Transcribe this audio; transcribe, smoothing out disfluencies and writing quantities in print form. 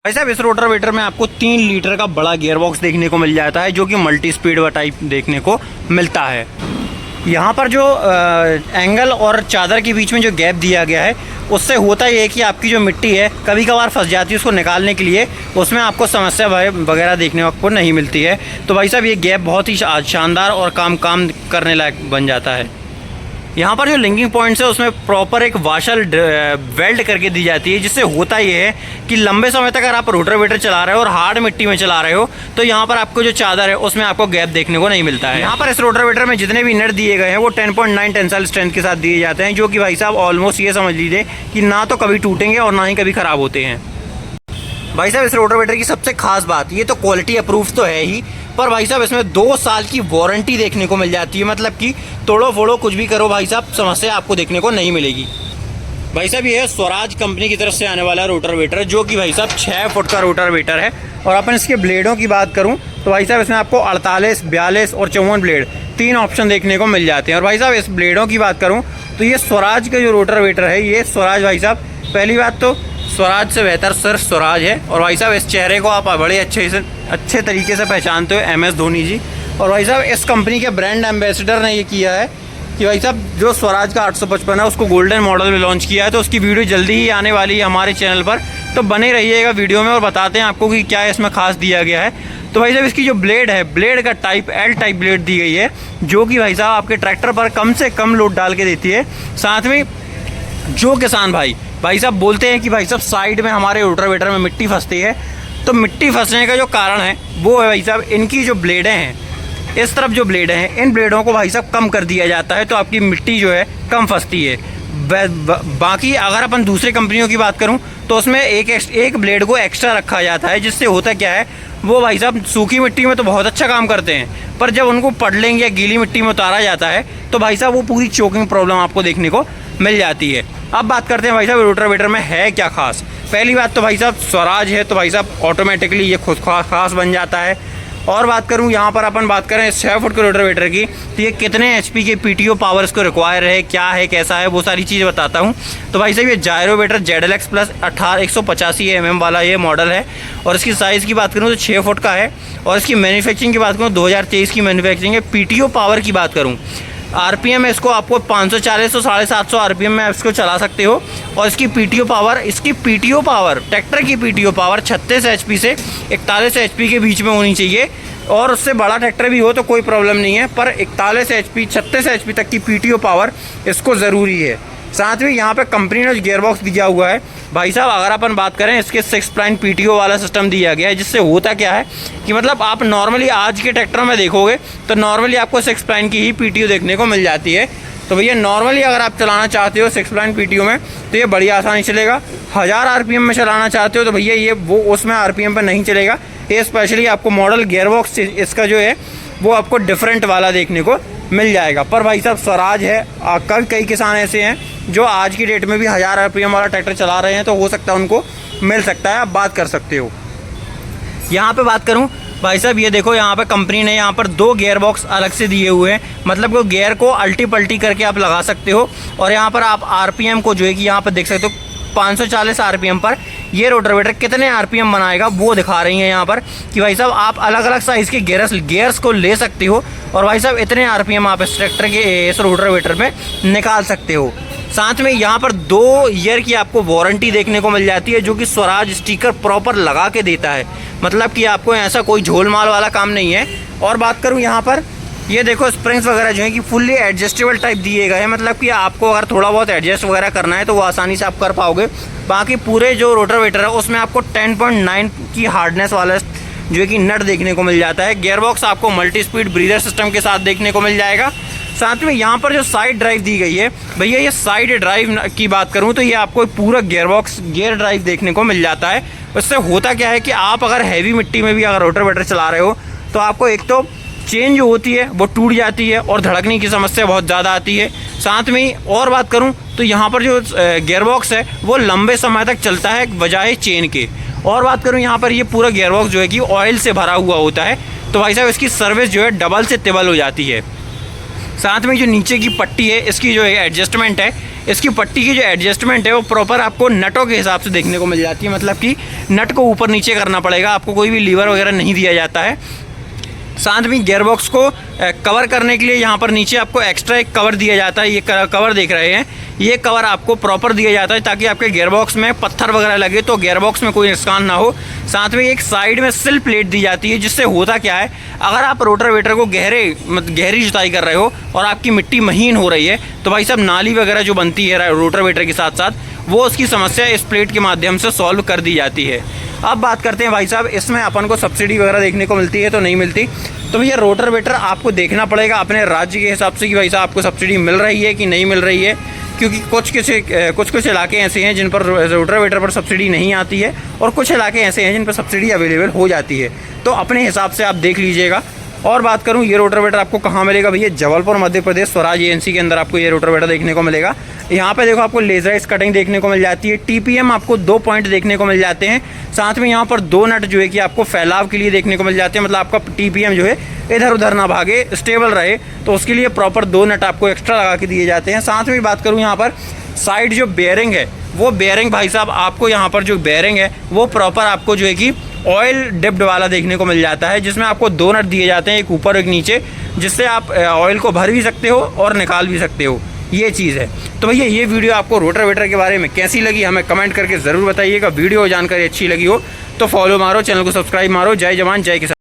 भाई साहब इस रोटावेटर में आपको 3 लीटर का बड़ा गियर बॉक्स देखने को मिल जाता है, जो कि मल्टी स्पीड व टाइप देखने को मिलता है। यहाँ पर जो एंगल और चादर के बीच में जो गैप दिया गया है, उससे होता ये है कि आपकी जो मिट्टी है कभी कभार फंस जाती है, उसको निकालने के लिए उसमें आपको समस्या वगैरह देखने को नहीं मिलती है। तो भाई साहब ये गैप बहुत ही शानदार और काम करने लायक बन जाता है। यहाँ पर जो लिंकिंग पॉइंट्स है उसमें प्रॉपर एक वाशर वेल्ड करके दी जाती है, जिससे होता ये है कि लंबे समय तक अगर आप रोटावेटर चला रहे हो और हार्ड मिट्टी में चला रहे हो तो यहाँ पर आपको जो चादर है उसमें आपको गैप देखने को नहीं मिलता है। यहाँ पर इस रोटावेटर में जितने भी नट दिए गए हैं वो 10.9 टेंसाइल स्ट्रेंथ के साथ दिए जाते हैं, जो कि भाई साहब ऑलमोस्ट ये समझ लीजिए कि ना तो कभी टूटेंगे और ना ही कभी ख़राब होते हैं। भाई साहब इस रोटावेटर की सबसे खास बात, ये तो क्वालिटी अप्रूव तो है ही, पर भाई साहब इसमें 2 साल की वारंटी देखने को मिल जाती है। मतलब कि तोड़ो फोड़ो कुछ भी करो भाई साहब, समस्या आपको देखने को नहीं मिलेगी। भाई साहब ये है स्वराज कंपनी की तरफ से आने वाला रोटावेटर, जो कि भाई साहब 6 फुट का रोटावेटर है। और अपन इसके ब्लेडों की बात करूं तो भाई साहब इसमें आपको 48, 42 और 54 ब्लेड 3 ऑप्शन देखने को मिल जाते हैं। और भाई साहब इस ब्लेडों की बात करूँ तो ये स्वराज का जो रोटावेटर है, ये स्वराज भाई साहब, पहली बात तो स्वराज से बेहतर सिर्फ स्वराज है। और भाई साहब इस चेहरे को आप बड़े अच्छे तरीके से पहचानते हो, MS धोनी जी। और भाई साहब इस कंपनी के ब्रांड एम्बेसडर ने ये किया है कि भाई साहब जो स्वराज का 855 है उसको गोल्डन मॉडल में लॉन्च किया है, तो उसकी वीडियो जल्दी ही आने वाली है हमारे चैनल पर, तो बने रहिएगा वीडियो में और बताते हैं आपको कि क्या इसमें खास दिया गया है। तो भाई साहब इसकी जो ब्लेड है, ब्लेड का टाइप L टाइप ब्लेड दी गई है, जो कि भाई साहब आपके ट्रैक्टर पर कम से कम लोड डाल के देती है। साथ में जो किसान भाई साहब बोलते हैं कि भाई साहब साइड में हमारे रोटावेटर में मिट्टी फंसती है, तो मिट्टी फंसने का जो कारण है वो है भाई साहब इनकी जो ब्लेडें हैं, इस तरफ जो ब्लेडें हैं, इन ब्लेडों को भाई साहब कम कर दिया जाता है, तो आपकी मिट्टी जो है कम फंसती है। बाकी अगर अपन दूसरी कंपनियों की बात करूं तो उसमें एक ब्लेड को एक्स्ट्रा रखा जाता है, जिससे होता क्या है वो भाई साहब सूखी मिट्टी में तो बहुत अच्छा काम करते हैं, पर जब उनको पडलिंग या गीली मिट्टी में उतारा जाता है तो भाई साहब वो पूरी चोकिंग प्रॉब्लम आपको देखने को मिल जाती है। अब बात करते हैं भाई साहब रोटावेटर में है क्या खास। पहली बात तो भाई साहब स्वराज है, तो भाई साहब ऑटोमेटिकली ये खुद खास बन जाता है। और बात करूं यहाँ पर अपन बात करें 6 फुट के रोटावेटर की, तो ये कितने HP के PTO पावर इसको रिक्वायर है, क्या है, कैसा है, वो सारी चीज़ बताता हूँ। तो भाई साहब ये जायरोवेटर ZLX प्लस 185 mm वाला ये मॉडल है। और इसकी साइज़ की बात करूँ तो 6 फुट का है। और इसकी मैन्युफैक्चरिंग की बात करूँ 2023 की मैन्युफैक्चरिंग है। PTO पावर की बात करूँ, RPM है इसको आपको 540 से 750 RPM में आप इसको चला सकते हो। और इसकी PTO पावर ट्रैक्टर की PTO पावर 36 HP से 41 HP के बीच में होनी चाहिए। और उससे बड़ा ट्रैक्टर भी हो तो कोई प्रॉब्लम नहीं है, पर 41 HP 36 HP तक की PTO पावर इसको ज़रूरी है। साथ में यहाँ पे कंपनी ने गियर बॉक्स दिया हुआ है भाई साहब, अगर अपन बात करें इसके 6 स्प्लाइन PTO वाला सिस्टम दिया गया है, जिससे होता क्या है कि मतलब आप नॉर्मली आज के ट्रैक्टर में देखोगे तो नॉर्मली आपको 6 स्प्लाइन की ही PTO देखने को मिल जाती है। तो भैया नॉर्मली अगर आप चलाना चाहते हो 6 स्प्लाइन PTO में तो ये बड़ी आसानी चलेगा। 1000 RPM में चलाना चाहते हो तो भैया ये वो उसमें RPM पर नहीं चलेगा। ये स्पेशली आपको मॉडल गियर बॉक्स इसका जो है वो आपको डिफरेंट वाला देखने को मिल जाएगा। पर भाई साहब स्वराज है, कई किसान ऐसे हैं जो आज की डेट में भी 1000 RPM वाला ट्रैक्टर चला रहे हैं, तो हो सकता है उनको मिल सकता है, आप बात कर सकते हो। यहाँ पे बात करूँ भाई साहब, ये देखो यहाँ पे कंपनी ने यहाँ पर 2 गियर बॉक्स अलग से दिए हुए हैं, मतलब वो गियर को अल्टी पल्टी करके आप लगा सकते हो। और यहाँ पर आप RPM को जो है कि यहाँ पर देख सकते हो 540 RPM पर ये रोटावेटर कितने RPM बनाएगा वो दिखा रही हैं यहाँ पर कि भाई साहब आप अलग अलग साइज़ के गियर्स को ले सकते हो। और भाई साहब इतने RPM आप इस ट्रैक्टर के इस रोटावेटर में निकाल सकते हो। साथ में यहाँ पर 2 ईयर की आपको वारंटी देखने को मिल जाती है, जो कि स्वराज स्टिकर प्रॉपर लगा के देता है, मतलब कि आपको ऐसा कोई झोल माल वाला काम नहीं है। और बात करूँ यहाँ पर ये देखो स्प्रिंग्स वगैरह जो है कि फुल्ली एडजस्टेबल टाइप दिए गए हैं, मतलब कि आपको अगर थोड़ा बहुत एडजस्ट वगैरह करना है तो वो आसानी से आप कर पाओगे। बाकी पूरे जो रोटावेटर है उसमें आपको 10.9 की हार्डनेस वाला जो है कि नट देखने को मिल जाता है। गियर बॉक्स आपको मल्टी स्पीड ब्रीदर सिस्टम के साथ देखने को मिल जाएगा। साथ में यहाँ पर जो साइड ड्राइव दी गई है भैया, ये साइड ड्राइव की बात करूँ तो ये आपको पूरा गियर ड्राइव देखने को मिल जाता है। उससे होता क्या है कि आप अगर हैवी मिट्टी में भी अगर रोटावेटर चला रहे हो तो आपको एक तो चेन जो होती है वो टूट जाती है और धड़कने की समस्या बहुत ज़्यादा आती है। साथ में और बात करूं तो यहाँ पर जो गियर बॉक्स है वो लंबे समय तक चलता है बजाय चेन के। और बात करूं यहाँ पर ये पूरा गियर बॉक्स जो है कि ऑयल से भरा हुआ होता है, तो भाई साहब इसकी सर्विस जो है डबल से तिबल हो जाती है। साथ में जो नीचे की पट्टी है इसकी जो है एडजस्टमेंट है इसकी पट्टी की जो एडजस्टमेंट है वो प्रॉपर आपको नटों के हिसाब से देखने को मिल जाती है, मतलब कि नट को ऊपर नीचे करना पड़ेगा, आपको कोई भी लीवर वगैरह नहीं दिया जाता है। साथ में गियरबॉक्स को कवर करने के लिए यहाँ पर नीचे आपको एक्स्ट्रा एक कवर दिया जाता है। ये कवर देख रहे हैं, ये कवर आपको प्रॉपर दिया जाता है ताकि आपके गियरबॉक्स में पत्थर वगैरह लगे तो गियरबॉक्स में कोई नुकसान ना हो। साथ में एक साइड में सिल प्लेट दी जाती है, जिससे होता क्या है, अगर आप रोटावेटर को गहरी जुताई कर रहे हो और आपकी मिट्टी महीन हो रही है तो भाई साहब नाली वगैरह जो बनती है रोटावेटर के साथ साथ, वो उसकी समस्या इस प्लेट के माध्यम से सॉल्व कर दी जाती है। अब बात करते हैं भाई साहब, इसमें अपन को सब्सिडी वगैरह देखने को मिलती है तो नहीं मिलती। तो भैया रोटावेटर आपको देखना पड़ेगा अपने राज्य के हिसाब से कि भाई साहब आपको सब्सिडी मिल रही है कि नहीं मिल रही है, क्योंकि कुछ इलाके ऐसे हैं जिन पर रोटावेटर पर सब्सिडी नहीं आती है और कुछ इलाके ऐसे हैं जिन पर सब्सिडी अवेलेबल हो जाती है। तो अपने हिसाब से आप देख लीजिएगा। और बात करूं ये रोटावेटर आपको कहाँ मिलेगा भैया, जबलपुर मध्य प्रदेश स्वराज एजेंसी के अंदर आपको ये रोटावेटर देखने को मिलेगा। यहाँ पे देखो आपको लेजराइज कटिंग देखने को मिल जाती है, टीपीएम आपको 2 पॉइंट देखने को मिल जाते हैं। साथ में यहाँ पर 2 नट जो है कि आपको फैलाव के लिए देखने को मिल जाते हैं, मतलब आपका टीपीएम जो है इधर उधर ना भागे, स्टेबल रहे, तो उसके लिए प्रॉपर 2 नट आपको एक्स्ट्रा लगा के दिए जाते हैं। साथ में बात करूँ यहाँ पर साइड जो बेयरिंग है, वो बेयरिंग भाई साहब आपको यहाँ पर जो बेयरिंग है वो प्रॉपर आपको जो है कि ऑयल डिप्ड वाला देखने को मिल जाता है, जिसमें आपको 2 नट दिए जाते हैं, एक ऊपर एक नीचे, जिससे आप ऑयल को भर भी सकते हो और निकाल भी सकते हो, ये चीज़ है। तो भैया ये वीडियो आपको रोटावेटर के बारे में कैसी लगी हमें कमेंट करके ज़रूर बताइएगा। वीडियो जानकारी अच्छी लगी हो तो फॉलो मारो, चैनल को सब्सक्राइब मारो। जय जवान जय किसान।